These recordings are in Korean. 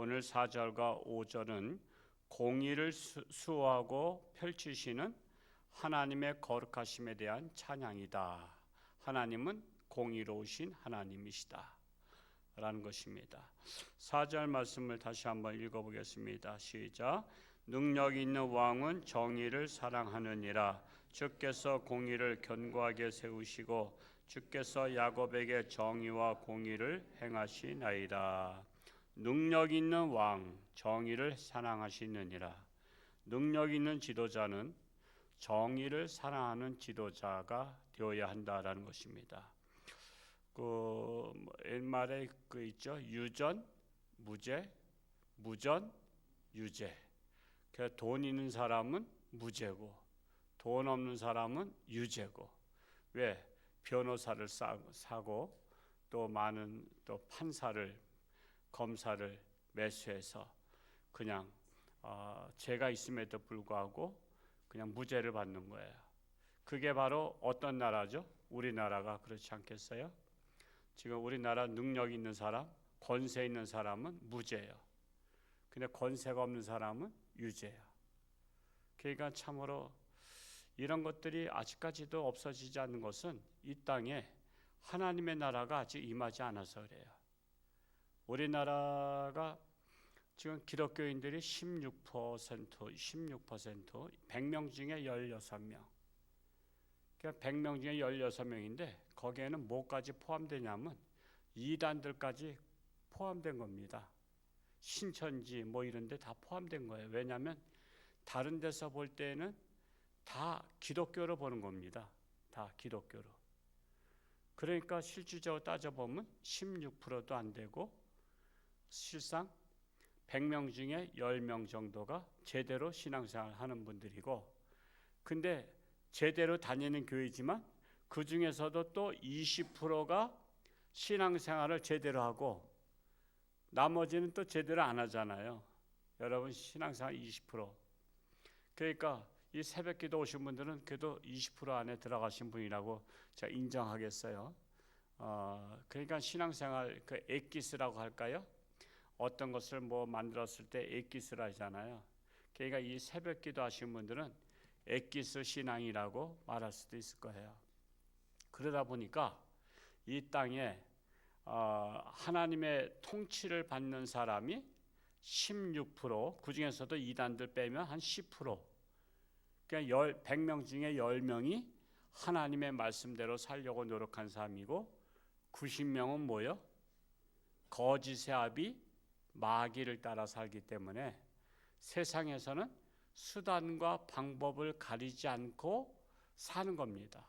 오늘 4절과 5절은 공의를 수호하고 펼치시는 하나님의 거룩하심에 대한 찬양이다. 하나님은 공의로우신 하나님이시다 라는 것입니다. 4절 말씀을 다시 한번 읽어보겠습니다. 시작. 능력 있는 왕은 정의를 사랑하느니라. 주께서 공의를 견고하게 세우시고 주께서 야곱에게 정의와 공의를 행하시나이다. 능력 있는 왕, 정의를 사랑하시느니라. 능력 있는 지도자는 정의를 사랑하는 지도자가 되어야 한다라는 것입니다. 옛말에 있죠. 유전, 무죄, 무전, 유죄. 돈 있는 사람은 무죄고 돈 없는 사람은 유죄고. 왜? 변호사를 사고 또 많은 또 판사를 검사를 매수해서 그냥 죄가 있음에도 불구하고 그냥 무죄를 받는 거예요. 그게 바로 어떤 나라죠? 우리나라가 그렇지 않겠어요? 지금 우리나라 능력 있는 사람, 권세 있는 사람은 무죄예요. 근데 권세가 없는 사람은 유죄예요. 그러니까 참으로 이런 것들이 아직까지도 없어지지 않는 것은 이 땅에 하나님의 나라가 아직 임하지 않아서 그래요. 우리나라가 지금 기독교인들이 16%, 100명 중에 16명. 그러니까 100명 중에 16명인데 거기에는 뭐까지 포함되냐면 이단들까지 포함된 겁니다. 신천지 뭐 이런 데 다 포함된 거예요. 왜냐하면 다른 데서 볼 때는 다 기독교로 보는 겁니다. 다 기독교로. 그러니까 실질적으로 따져보면 16%도 안 되고 실상 100명 중에 10명 정도가 제대로 신앙생활을 하는 분들이고, 근데 제대로 다니는 교회지만 그 중에서도 또 20%가 신앙생활을 제대로 하고 나머지는 또 제대로 안 하잖아요. 여러분 신앙생활 20%. 그러니까 이 새벽기도 오신 분들은 그래도 20% 안에 들어가신 분이라고 제가 인정하겠어요. 그러니까 신앙생활 그 엑기스라고 할까요? 어떤 것을 뭐 만들었을 때 엑기스라 하잖아요. 그러니까 이 새벽기도 하신 분들은 엑기스 신앙이라고 말할 수도 있을 거예요. 그러다 보니까 이 땅에 하나님의 통치를 받는 사람이 16%, 그 중에서도 이단들 빼면 한 10%. 그러니까 100명 중에 10명이 하나님의 말씀대로 살려고 노력한 사람이고 90명은 뭐요? 거짓의 아비 마귀를 따라 살기 때문에 세상에서는 수단과 방법을 가리지 않고 사는 겁니다.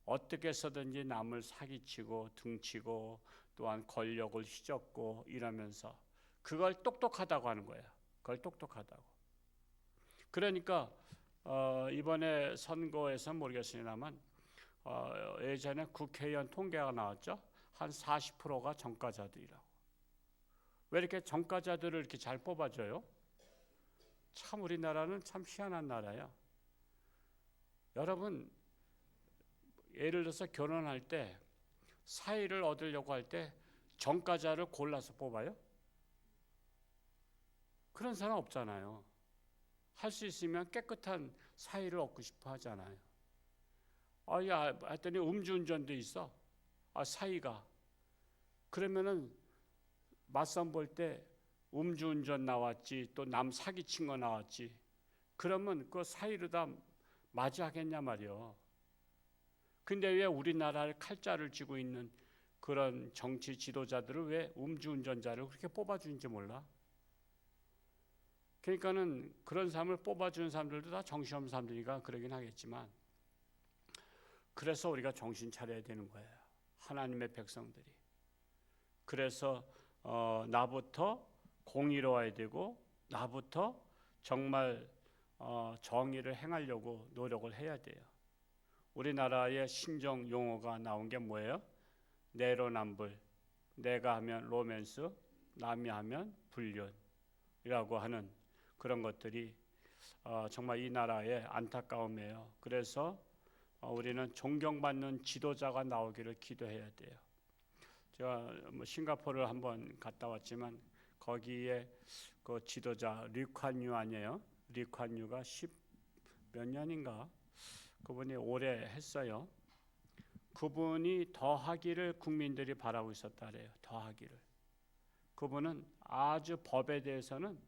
어떻게 해서든지 남을 사기치고 등치고 또한 권력을 휘젓고 이러면서 그걸 똑똑하다고 하는 거예요. 그걸 똑똑하다고. 그러니까 이번에 선거에서 모르겠습니다만 예전에 국회의원 통계가 나왔죠. 한 40%가 정가자들이라고. 왜 이렇게 정가자들을 이렇게 잘 뽑아줘요? 참 우리나라는 참 희한한 나라예요. 여러분 예를 들어서 결혼할 때 사위를 얻으려고 할 때 정가자를 골라서 뽑아요? 그런 사람 없잖아요. 할 수 있으면 깨끗한 사위를 얻고 싶어 하잖아요. 했더니 음주운전도 있어. 사위가. 그러면은 맞선 볼 때 음주운전 나왔지, 또 남 사기친 거 나왔지. 그러면 그 사위를 다 맞이하겠냐 말이요. 근데 왜 우리나라를 칼자를 쥐고 있는 그런 정치 지도자들을 왜 음주운전자를 그렇게 뽑아주는지 몰라? 그러니까는 그런 사람을 뽑아주는 사람들도 다 정신없는 사람들이니까 그러긴 하겠지만, 그래서 우리가 정신 차려야 되는 거예요. 하나님의 백성들이. 그래서 나부터 공의로워야 되고 나부터 정말 정의를 행하려고 노력을 해야 돼요. 우리나라의 신정 용어가 나온 게 뭐예요? 내로남불. 내가 하면 로맨스, 남이 하면 불륜이라고 하는 그런 것들이 정말 이 나라의 안타까움이에요. 그래서 우리는 존경받는 지도자가 나오기를 기도해야 돼요. 제가 싱가포르를 한번 갔다 왔지만 거기에 그 지도자 리콴유 아니에요? 리콴유가 10 몇 년인가 그분이 오래 했어요. 그분이 더하기를 국민들이 바라고 있었다래요. 더하기를. 그분은 아주 법에 대해서는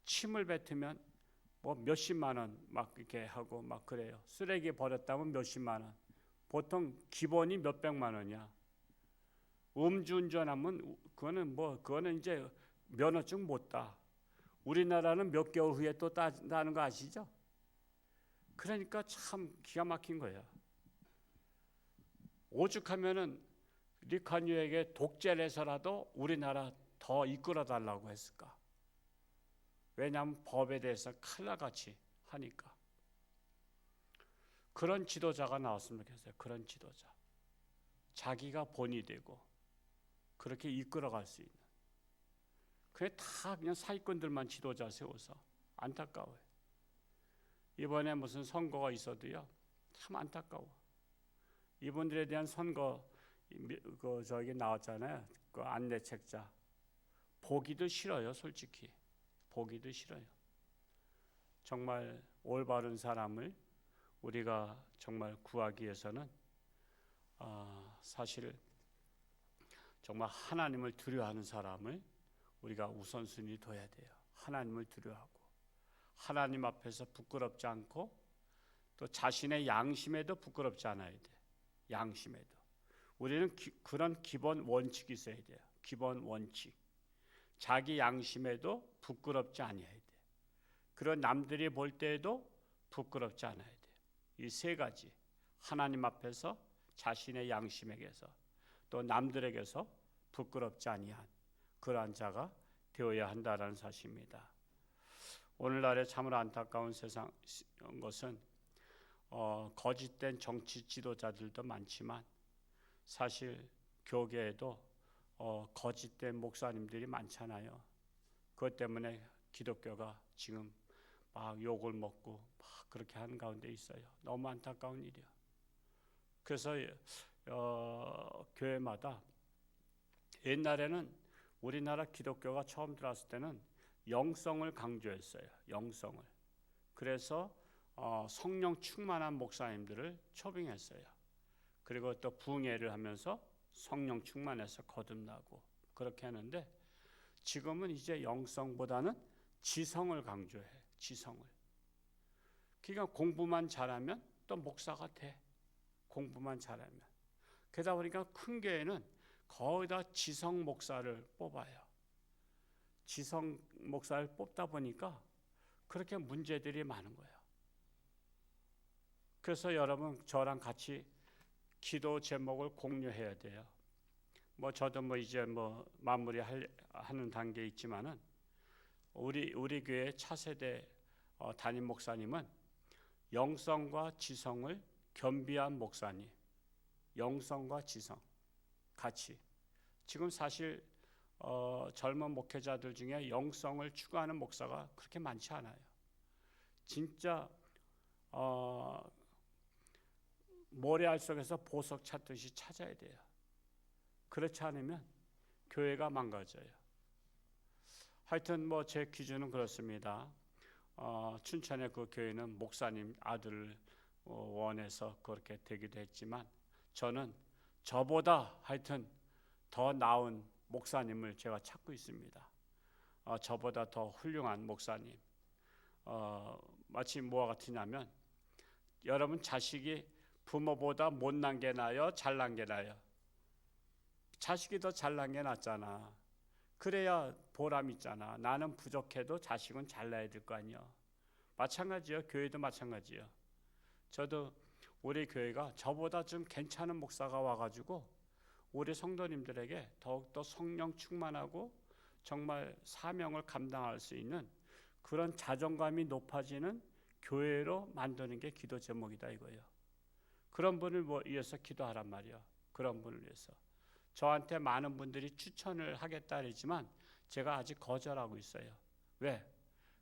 침을 뱉으면 뭐 몇십만 원 막 이렇게 하고 막 그래요. 쓰레기 버렸다면 몇십만 원. 보통 기본이 몇백만 원이야. 음주운전하면 그거는 이제 면허증 못 따. 우리나라는 몇 개월 후에 또 따는 거 아시죠? 그러니까 참 기가 막힌 거예요. 오죽하면은 리콴유에게 독재를 해서라도 우리나라 더 이끌어 달라고 했을까? 왜냐하면 법에 대해서 칼날같이 하니까. 그런 지도자가 나왔으면 좋겠어요. 그런 지도자. 자기가 본이 되고 그렇게 이끌어갈 수 있는. 그게 다 그냥 사기꾼들만 지도자 세워서 안타까워요. 이번에 무슨 선거가 있어도요. 참 안타까워. 이분들에 대한 선거 저기 나왔잖아요. 그 안내책자. 보기도 싫어요, 솔직히. 보기도 싫어요. 정말 올바른 사람을 우리가 정말 구하기 위해서는 사실 정말 하나님을 두려워하는 사람을 우리가 우선순위 둬야 돼요. 하나님을 두려워하고 하나님 앞에서 부끄럽지 않고 또 자신의 양심에도 부끄럽지 않아야 돼. 양심에도. 우리는 그런 기본 원칙이 있어야 돼요. 기본 원칙. 자기 양심에도 부끄럽지 아니어야 돼. 그런 남들이 볼 때에도 부끄럽지 않아야 돼. 이 세 가지. 하나님 앞에서 자신의 양심에게서 또 남들에게서 부끄럽지 아니한 그러한 자가 되어야 한다라는 사실입니다. 오늘날의 참으로 안타까운 세상 것은 거짓된 정치 지도자들도 많지만 사실 교계에도 거짓된 목사님들이 많잖아요. 그것 때문에 기독교가 지금 막 욕을 먹고 막 그렇게 하는 가운데 있어요. 너무 안타까운 일이야. 그래서 교회마다 옛날에는 우리나라 기독교가 처음 들어왔을 때는 영성을 강조했어요. 영성을. 그래서 성령 충만한 목사님들을 초빙했어요. 그리고 또 부흥회를 하면서 성령 충만해서 거듭나고 그렇게 하는데 지금은 이제 영성보다는 지성을 강조해. 지성을. 그러니까 공부만 잘하면 또 목사가 돼. 공부만 잘하면. 그러다 보니까 큰 교회는 거의 다 지성 목사를 뽑아요. 지성 목사를 뽑다 보니까 그렇게 문제들이 많은 거예요. 그래서 여러분 저랑 같이 기도 제목을 공유해야 돼요. 저도 이제 마무리하는 단계에 있지만은 우리 교회 차세대 담임 목사님은 영성과 지성을 겸비한 목사님, 영성과 지성 같이. 지금 사실 젊은 목회자들 중에 영성을 추구하는 목사가 그렇게 많지 않아요. 진짜 모래알 속에서 보석 찾듯이 찾아야 돼요. 그렇지 않으면 교회가 망가져요. 하여튼 제 기준은 그렇습니다. 춘천의 그 교회는 목사님 아들을 원해서 그렇게 되기도 했지만 저는 저보다 하여튼 더 나은 목사님을 제가 찾고 있습니다. 저보다 더 훌륭한 목사님. 마치 뭐와 같으냐면 여러분 자식이 부모보다 못난 게 나아요? 잘난 게 나아요? 자식이 더 잘난 게 낫잖아. 그래야 보람 있잖아. 나는 부족해도 자식은 잘나야 될 거 아니야. 마찬가지요. 교회도 마찬가지요. 저도 우리 교회가 저보다 좀 괜찮은 목사가 와가지고 우리 성도님들에게 더욱더 성령 충만하고 정말 사명을 감당할 수 있는 그런 자존감이 높아지는 교회로 만드는 게 기도 제목이다 이거예요. 그런 분을 위해서 기도하란 말이야. 그런 분을 위해서. 저한테 많은 분들이 추천을 하겠다 그러지만 제가 아직 거절하고 있어요. 왜?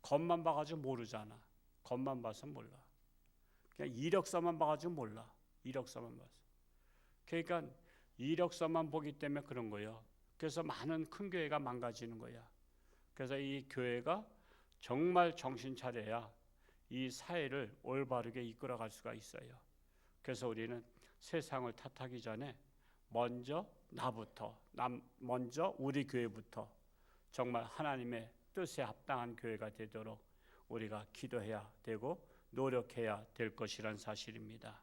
겉만 봐가지고 모르잖아. 겉만 봐서 몰라. 그냥 이력서만 봐가지고 몰라. 이력서만 봐서. 그러니까 이력서만 보기 때문에 그런 거예요. 그래서 많은 큰 교회가 망가지는 거야. 그래서 이 교회가 정말 정신 차려야 이 사회를 올바르게 이끌어갈 수가 있어요. 그래서 우리는 세상을 탓하기 전에 먼저 나부터, 먼저 우리 교회부터 정말 하나님의 뜻에 합당한 교회가 되도록 우리가 기도해야 되고 노력해야 될 것이란 사실입니다.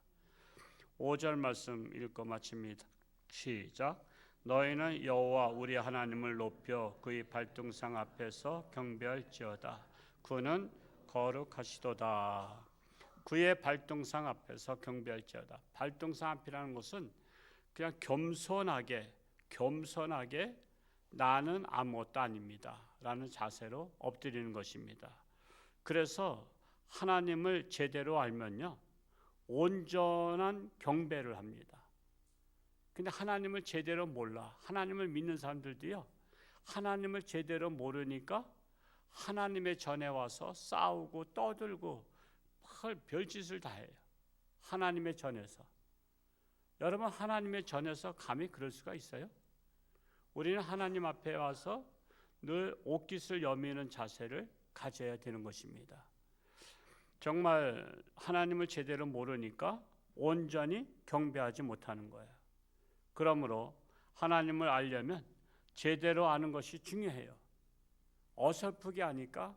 5절 말씀 읽고 마칩니다. 시작. 너희는 여호와 우리 하나님을 높여 그의 발등상 앞에서 경배할지어다. 그는 거룩하시도다. 그의 발등상 앞에서 경배할지어다. 발등상 앞이라는 것은 그냥 겸손하게 나는 아무것도 아닙니다 라는 자세로 엎드리는 것입니다. 그래서 하나님을 제대로 알면요, 온전한 경배를 합니다. 근데 하나님을 제대로 몰라. 하나님을 믿는 사람들도요, 하나님을 제대로 모르니까 하나님의 전에 와서 싸우고 떠들고 별짓을 다 해요. 하나님의 전에서. 여러분, 하나님의 전에서 감히 그럴 수가 있어요? 우리는 하나님 앞에 와서 늘 옷깃을 여미는 자세를 가져야 되는 것입니다. 정말 하나님을 제대로 모르니까 온전히 경배하지 못하는 거예요. 그러므로 하나님을 알려면 제대로 아는 것이 중요해요. 어설프게 하니까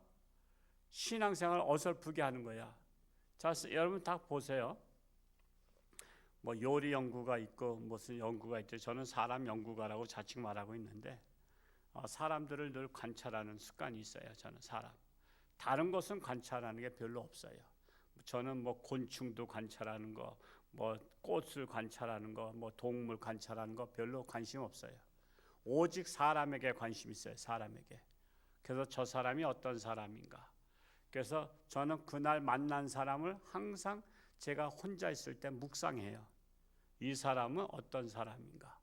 신앙생활 어설프게 하는 거야. 자, 여러분 다 보세요. 뭐 요리 연구가 있고 무슨 연구가 있죠. 저는 사람 연구가라고 자칭 말하고 있는데 사람들을 늘 관찰하는 습관이 있어요. 저는 사람. 다른 것은 관찰하는 게 별로 없어요. 저는 뭐 곤충도 관찰하는 거, 뭐 꽃을 관찰하는 거, 뭐 동물 관찰하는 거 별로 관심 없어요. 오직 사람에게 관심 있어요. 사람에게. 그래서 저 사람이 어떤 사람인가. 그래서 저는 그날 만난 사람을 항상 제가 혼자 있을 때 묵상해요. 이 사람은 어떤 사람인가.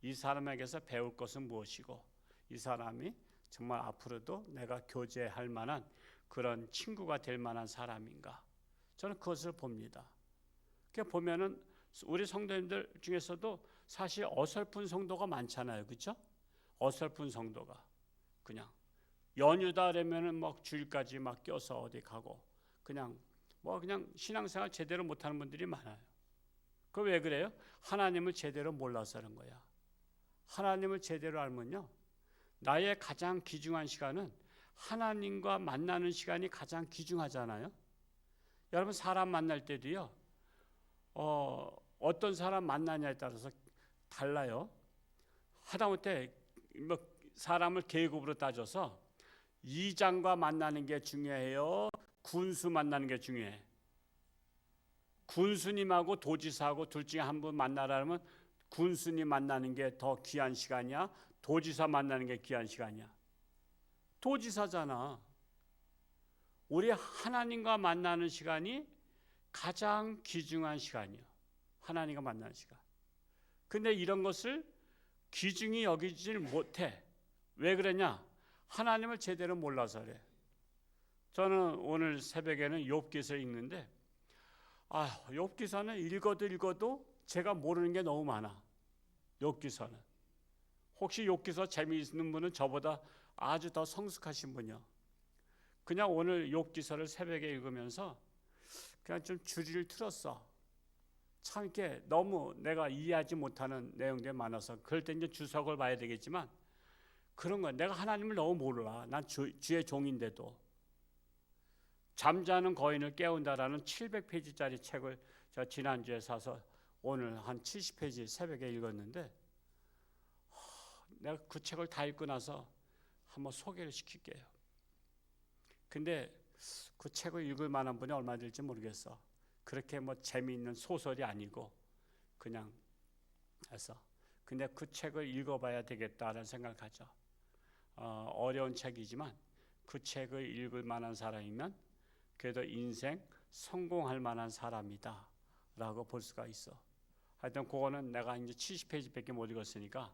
이 사람에게서 배울 것은 무엇이고, 이 사람이 정말 앞으로도 내가 교제할 만한 그런 친구가 될 만한 사람인가. 저는 그것을 봅니다. 그러니까 보면은 우리 성도님들 중에서도 사실 어설픈 성도가 많잖아요. 그렇죠? 어설픈 성도가 그냥 연휴다 그러면은 막 주일까지 막 껴서 어디 가고 그냥 신앙생활 제대로 못하는 분들이 많아요. 그 왜 그래요? 하나님을 제대로 몰라서 그런 거야. 하나님을 제대로 알면요, 나의 가장 귀중한 시간은 하나님과 만나는 시간이 가장 귀중하잖아요. 여러분, 사람 만날 때도요, 어떤 사람 만나냐에 따라서 달라요. 하다못해 뭐 사람을 계급으로 따져서 이장과 만나는 게 중요해요? 군수 만나는 게 중요해? 군수님하고 도지사하고 둘 중에 한 분 만나라면 군수님 만나는 게 더 귀한 시간이야? 도지사 만나는 게 귀한 시간이야? 도지사잖아. 우리 하나님과 만나는 시간이 가장 귀중한 시간이요. 하나님과 만나는 시간. 근데 이런 것을 귀중히 여기질 못해. 왜 그러냐? 하나님을 제대로 몰라서 그래. 저는 오늘 새벽에는 욥기서를 읽는데 욥기서는 읽어도 제가 모르는 게 너무 많아. 욥기서는. 혹시 욥기서 재미있는 분은 저보다 아주 더 성숙하신 분이요. 그냥 오늘 욥기서를 새벽에 읽으면서 그냥 좀 주리를 틀었어. 참 이렇게 너무 내가 이해하지 못하는 내용들이 많아서 그럴 때 이제 주석을 봐야 되겠지만 그런 거야. 내가 하나님을 너무 몰라. 난 주의 종인데도. 잠자는 거인을 깨운다라는 700페이지짜리 책을 제가 지난주에 사서 오늘 한 70페이지 새벽에 읽었는데 내가 그 책을 다 읽고 나서 한번 소개를 시킬게요. 근데 그 책을 읽을 만한 분이 얼마 될지 모르겠어. 그렇게 뭐 재미있는 소설이 아니고 그냥 해서. 근데 그 책을 읽어봐야 되겠다라는 생각을 가져. 어려운 책이지만 그 책을 읽을 만한 사람이면 그래도 인생 성공할 만한 사람이다 라고 볼 수가 있어. 하여튼 그거는 내가 이제 70페이지밖에 못 읽었으니까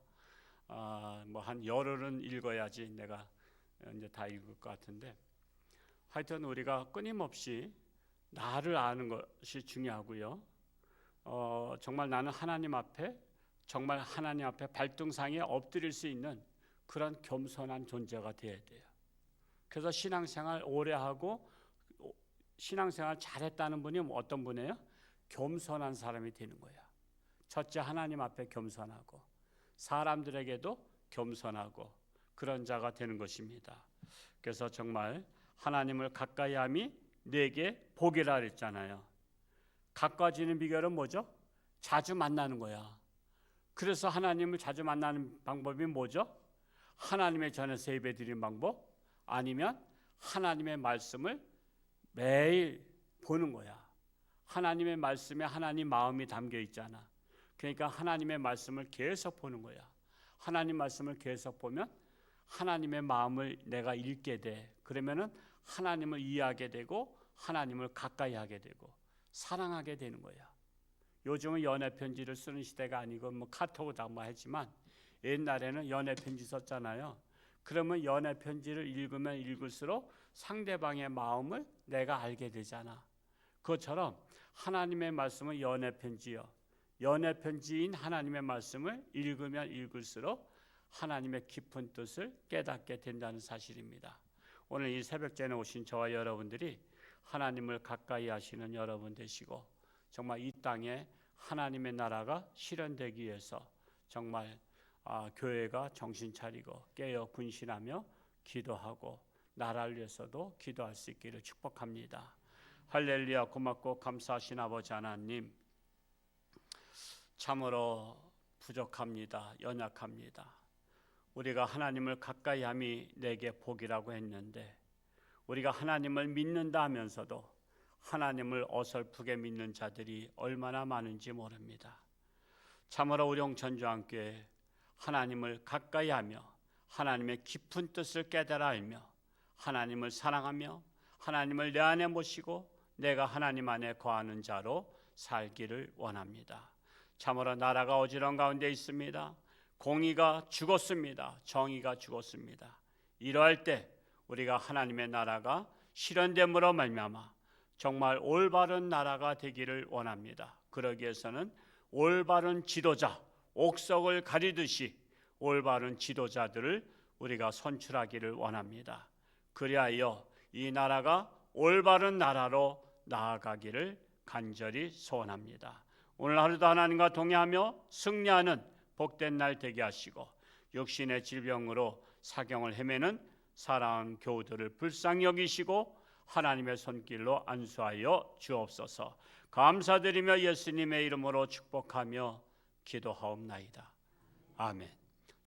뭐 한 열흘은 읽어야지 내가 이제 다 읽을 것 같은데, 하여튼 우리가 끊임없이 나를 아는 것이 중요하고요. 정말 나는 하나님 앞에 발등상에 엎드릴 수 있는 그런 겸손한 존재가 되어야 돼요. 그래서 신앙생활 오래 하고 신앙생활 잘했다는 분이 어떤 분이에요? 겸손한 사람이 되는 거야. 첫째, 하나님 앞에 겸손하고 사람들에게도 겸손하고 그런 자가 되는 것입니다. 그래서 정말 하나님을 가까이 함이 내게 복이라 그랬잖아요. 가까워지는 비결은 뭐죠? 자주 만나는 거야. 그래서 하나님을 자주 만나는 방법이 뭐죠? 하나님의 전에서 예배 드리는 방법, 아니면 하나님의 말씀을 매일 보는 거야. 하나님의 말씀에 하나님 마음이 담겨 있잖아. 그러니까 하나님의 말씀을 계속 보는 거야. 하나님 말씀을 계속 보면 하나님의 마음을 내가 읽게 돼. 그러면은 하나님을 이해하게 되고 하나님을 가까이 하게 되고 사랑하게 되는 거야. 요즘은 연애 편지를 쓰는 시대가 아니고 뭐 카톡이다 뭐 하지만 옛날에는 연애 편지 썼잖아요. 그러면 연애 편지를 읽으면 읽을수록 상대방의 마음을 내가 알게 되잖아. 그것처럼 하나님의 말씀은 연애 편지요. 연애 편지인 하나님의 말씀을 읽으면 읽을수록 하나님의 깊은 뜻을 깨닫게 된다는 사실입니다. 오늘 이 새벽전에 오신 저와 여러분들이 하나님을 가까이 하시는 여러분 되시고 정말 이 땅에 하나님의 나라가 실현되기 위해서 정말 교회가 정신 차리고 깨어 군신하며 기도하고 나라를 위해서도 기도할 수 있기를 축복합니다. 할렐루야. 고맙고 감사하신 아버지 하나님, 참으로 부족합니다. 연약합니다. 우리가 하나님을 가까이 함이 내게 복이라고 했는데 우리가 하나님을 믿는다 하면서도 하나님을 어설프게 믿는 자들이 얼마나 많은지 모릅니다. 참으로 우리 홍천주안교회 하나님을 가까이 하며 하나님의 깊은 뜻을 깨달아 알며 하나님을 사랑하며 하나님을 내 안에 모시고 내가 하나님 안에 거하는 자로 살기를 원합니다. 참으로 나라가 어지러운 가운데 있습니다. 공의가 죽었습니다. 정의가 죽었습니다. 이러할 때 우리가 하나님의 나라가 실현됨으로 말미암아 정말 올바른 나라가 되기를 원합니다. 그러기 위해서는 올바른 지도자, 옥석을 가리듯이 올바른 지도자들을 우리가 선출하기를 원합니다. 그리하여 이 나라가 올바른 나라로 나아가기를 간절히 소원합니다. 오늘 하루도 하나님과 동행하며 승리하는 복된 날 되게 하시고 육신의 질병으로 사경을 헤매는 사랑하는 교우들을 불쌍히 여기시고 하나님의 손길로 안수하여 주옵소서. 감사드리며 예수님의 이름으로 축복하며 기도하옵나이다. 아멘.